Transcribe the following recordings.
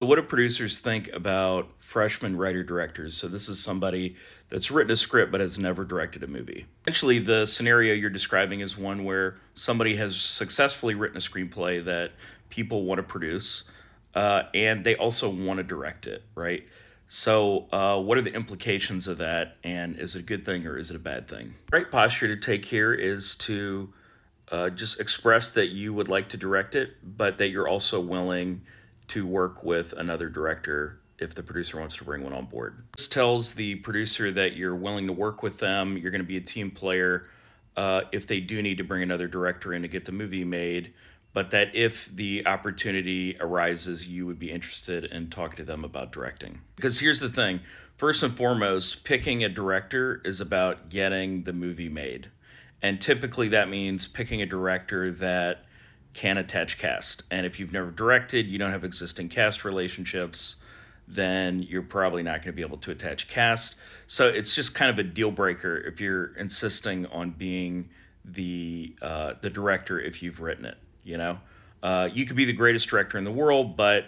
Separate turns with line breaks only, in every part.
What do producers think about freshman writer directors? So this is somebody that's written a script but has never directed a movie. Essentially, the scenario you're describing is one where somebody has successfully written a screenplay that people want to produce, and they also want to direct it, right? So, what are the implications of that, and is it a good thing or is it a bad thing? Right posture to take here is to just express that you would like to direct it, but that you're also willing to work with another director if the producer wants to bring one on board. This tells the producer that you're willing to work with them, you're going to be a team player if they do need to bring another director in to get the movie made, but that if the opportunity arises, you would be interested in talking to them about directing. Because here's the thing, first and foremost, picking a director is about getting the movie made. And typically that means picking a director that can attach cast. And if you've never directed, you don't have existing cast relationships, then you're probably not going to be able to attach cast. So it's just kind of a deal breaker if you're insisting on being the director if you've written it. You could be the greatest director in the world, but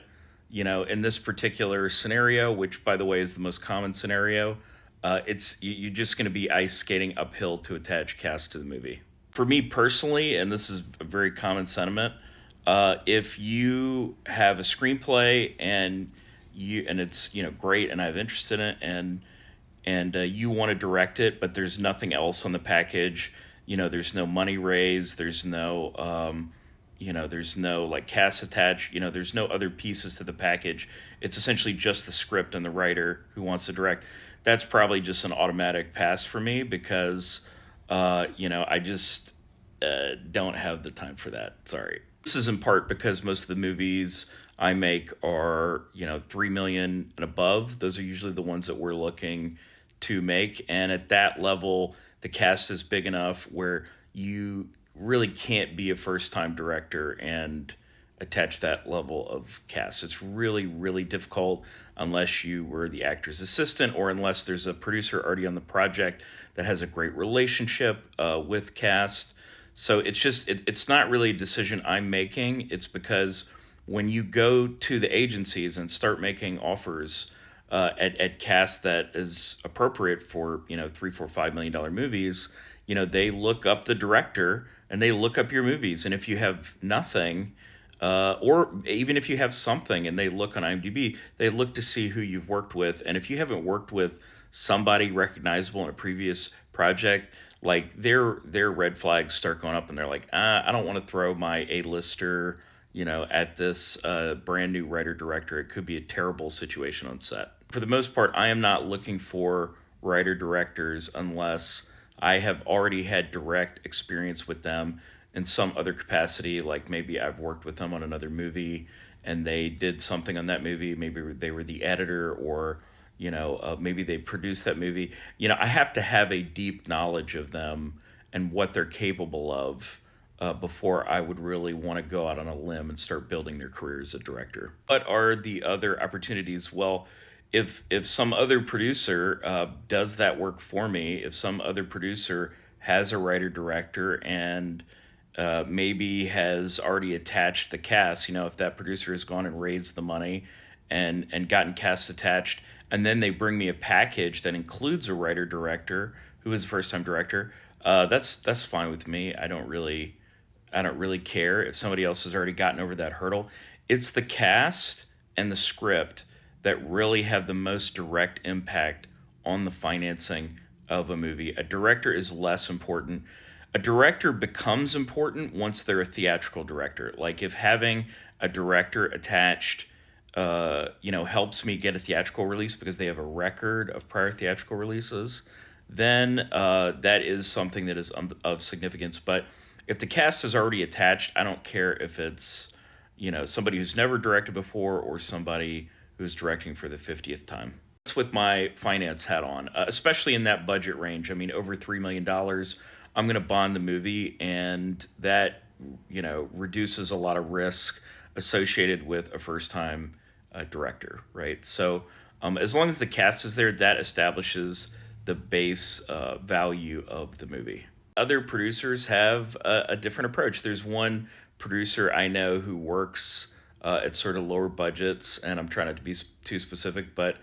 in this particular scenario, which by the way is the most common scenario, you're just going to be ice skating uphill to attach cast to the movie. For me personally, and this is a very common sentiment, if you have a screenplay and it's great and I have interest in it and you want to direct it, but there's nothing else on the package. There's no money raised. There's no like cast attached. There's no other pieces to the package. It's essentially just the script and the writer who wants to direct. That's probably just an automatic pass for me because, I just don't have the time for that. Sorry. This is in part because most of the movies I make are, 3 million and above. Those are usually the ones that we're looking to make. And at that level, the cast is big enough where you really can't be a first time director and attach that level of cast. It's really, really difficult unless you were the actor's assistant or unless there's a producer already on the project that has a great relationship with cast. So it's not really a decision I'm making. It's because when you go to the agencies and start making offers at cast that is appropriate for $3, $4, $5 million movies, they look up the director and they look up your movies. And if you have nothing, or even if you have something and they look on IMDb, they look to see who you've worked with. And if you haven't worked with somebody recognizable in a previous project, like their red flags start going up and they're like, I don't want to throw my A-lister, at this brand new writer director. It could be a terrible situation on set. For the most part, I am not looking for writer directors unless I have already had direct experience with them in some other capacity, like maybe I've worked with them on another movie and they did something on that movie. Maybe they were the editor or, maybe they produced that movie. I have to have a deep knowledge of them and what they're capable of before I would really want to go out on a limb and start building their career as a director. What are the other opportunities? Well, if some other producer does that work for me, if some other producer has a writer director and maybe has already attached the cast, if that producer has gone and raised the money and gotten cast attached, and then they bring me a package that includes a writer director who is a first time director, that's fine with me. I don't really care if somebody else has already gotten over that hurdle. It's the cast and the script that really have the most direct impact on the financing of a movie. A director is less important. A director becomes important once they're a theatrical director. Like if having a director attached, helps me get a theatrical release because they have a record of prior theatrical releases, then that is something that is of significance. But if the cast is already attached, I don't care if it's somebody who's never directed before or somebody who's directing for the 50th time. That's with my finance hat on, especially in that budget range. I mean, over $3 million, I'm going to bond the movie, and that reduces a lot of risk associated with a first time director, right? So as long as the cast is there, that establishes the base value of the movie. Other producers have a different approach. There's one producer I know who works at sort of lower budgets, and I'm trying not to be too specific, but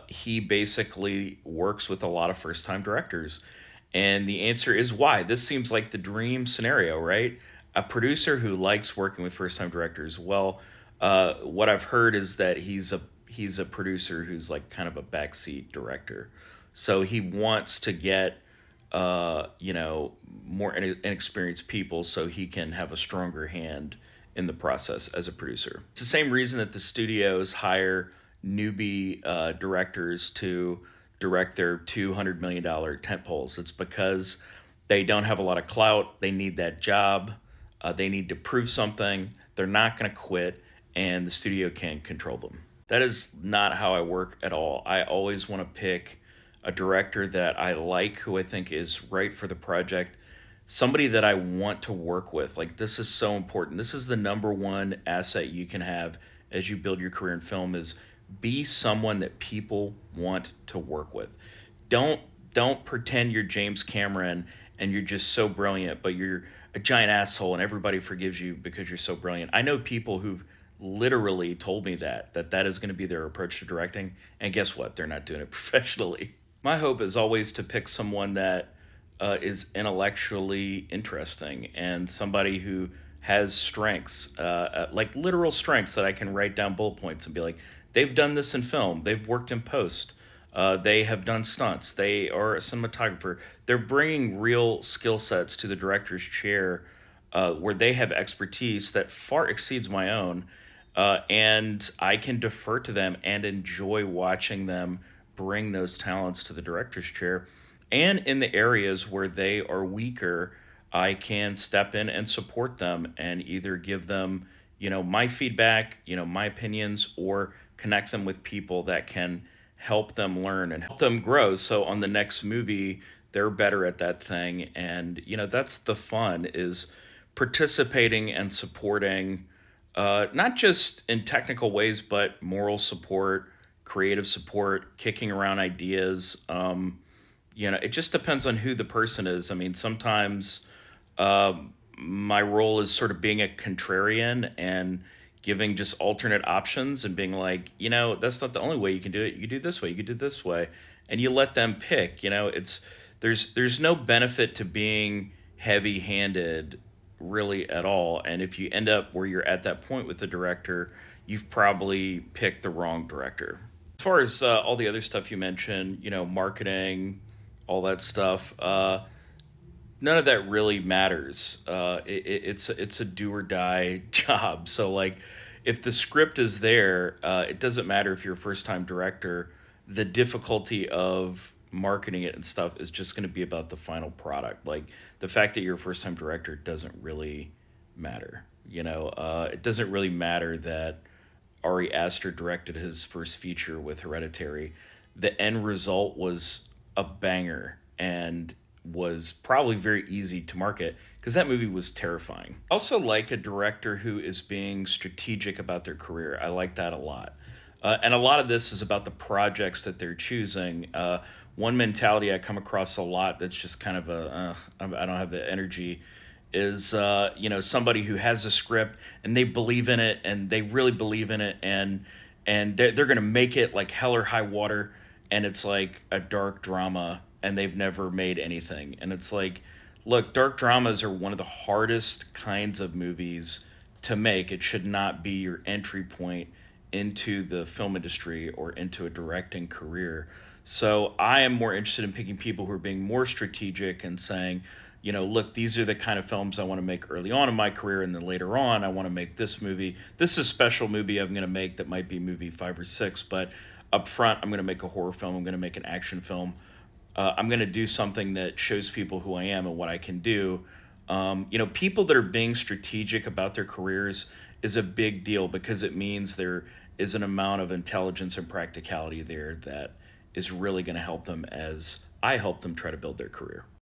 he basically works with a lot of first time directors. And the answer is why. This seems like the dream scenario, right? A producer who likes working with first time directors. Well, what I've heard is that he's a producer who's like kind of a backseat director. So he wants to get you know, more inexperienced people so he can have a stronger hand in the process as a producer. It's the same reason that the studios hire newbie directors to direct their $200 million tent poles. It's because they don't have a lot of clout. They need that job. They need to prove something. They're not going to quit, and the studio can't control them. That is not how I work at all. I always want to pick a director that I like, who I think is right for the project, somebody that I want to work with. Like, this is so important. This is the number one asset you can have as you build your career in film is be someone that people want to work with. Don't don't pretend you're James Cameron and you're just so brilliant, but you're a giant asshole and everybody forgives you because you're so brilliant. I know people who've literally told me that is going to be their approach to directing, and guess what? They're not doing it professionally. My hope is always to pick someone that is intellectually interesting and somebody who has strengths, like literal strengths that I can write down bullet points and be like, they've done this in film, they've worked in post, they have done stunts, they are a cinematographer. They're bringing real skill sets to the director's chair where they have expertise that far exceeds my own. And I can defer to them and enjoy watching them bring those talents to the director's chair. And in the areas where they are weaker, I can step in and support them and either give them, my feedback, my opinions, or connect them with people that can help them learn and help them grow. So on the next movie, they're better at that thing. And, that's the fun is participating and supporting, not just in technical ways, but moral support, creative support, kicking around ideas. It just depends on who the person is. I mean, sometimes my role is sort of being a contrarian and giving just alternate options and being like, that's not the only way you can do it. You can do it this way. You can do it this way, and you let them pick. It's there's no benefit to being heavy-handed really at all. And if you end up where you're at that point with the director, you've probably picked the wrong director. As far as all the other stuff you mentioned, marketing, all that stuff, none of that really matters. It's a do or die job. So like, if the script is there, it doesn't matter if you're a first time director. The difficulty of marketing it and stuff is just going to be about the final product. Like the fact that you're a first time director doesn't really matter. It doesn't really matter that Ari Aster directed his first feature with Hereditary. The end result was a banger and was probably very easy to market because that movie was terrifying. I also like a director who is being strategic about their career. I like that a lot. And a lot of this is about the projects that they're choosing. One mentality I come across a lot that's just kind of I don't have the energy is somebody who has a script and they believe in it and they really believe in it and they're going to make it like hell or high water, and it's like a dark drama and they've never made anything. And it's like, look, dark dramas are one of the hardest kinds of movies to make. It should not be your entry point into the film industry or into a directing career. So I am more interested in picking people who are being more strategic and saying, look, these are the kind of films I want to make early on in my career, and then later on, I want to make this movie. This is a special movie I'm going to make that might be movie 5 or 6, but up front, I'm going to make a horror film. I'm going to make an action film. I'm going to do something that shows people who I am and what I can do. People that are being strategic about their careers is a big deal because it means there is an amount of intelligence and practicality there that is really going to help them as I help them try to build their career.